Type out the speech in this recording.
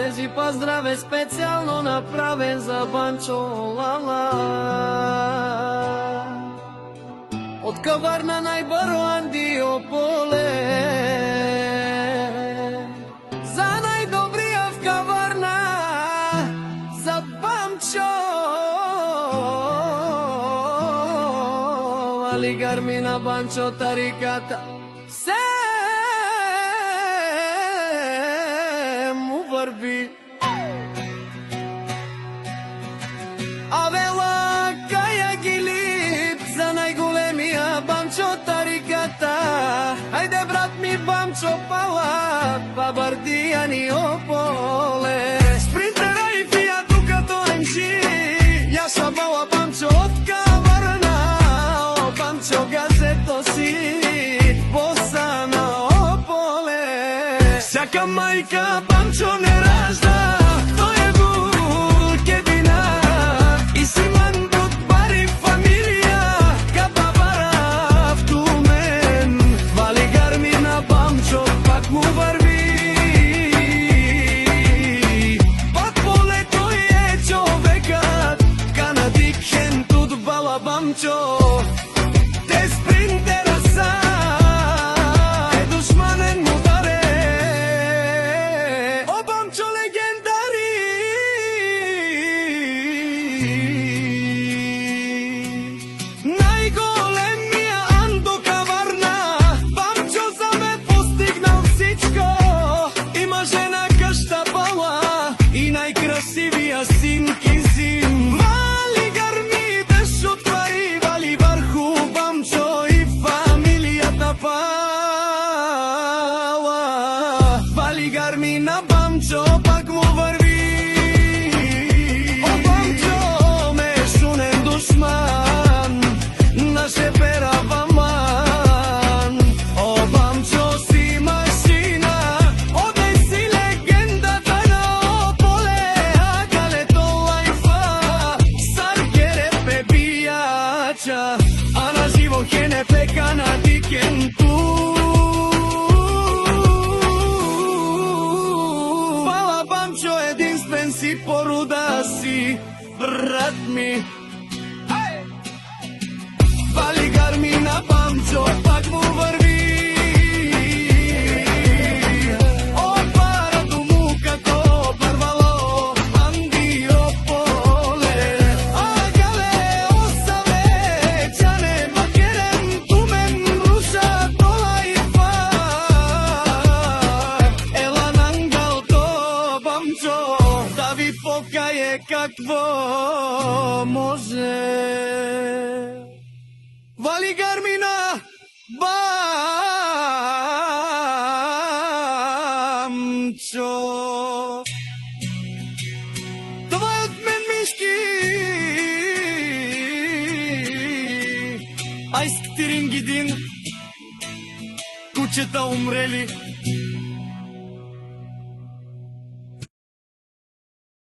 Тези поздрав е специално направен за Банчо Лала. От Каварна най-Баруандио поле, за най-добрия в Каварна, за Бамчо. Али Гармина Банчо тариката се му върви. Авела Кая Гилип за най-големия Бамчо тариката. Хайде брат ми Бамчо Пала, Бабардия ни ополе. Спринтера и Фиато като МГ, я шабала Бамчо от Каварна. О, Бамчо газето си, боса на ополе. Всяка майка Бамчо не ражда, той е Букедина. И си мандот бари фамилия, капавара в Тумен. Вали Гармина Бамчо, пак му върви. Пак поле той е човекът, канадикен тут бала Бамчо. Те спринтера са, е душманен му даре. О, Бамчо легендари. Най-големия Андо Каварна, Бамчо за ме постигнал всичко. Има жена къща Бала и най-красивия син Кизин. Вали Гарми дъжд пари, вали върху Бамчо и фамилията Пала. Вали Гарми на Бамчо, пак му върви. О, Бамчо, мешунен душман, на шепера Ваман. О, Бамчо си машина, оде си легендата на ополе. Агалето лайфа, саргере пебияча, а на живо хенепе канадикен ту. Пала Бамчо единствен си по рода си, брат ми. Вали Гармина Бамчо, пак му върви. О, парато му като първало, Андио поле. Агале, осаве, чане, макерен, тумен, руша, тола и фак. Ела нангалто, Бамчо, да ви покае какво може. Вали Гармина Бамчо. Това е от мен, Мишки. Айск Тирингидин, кучета умрели.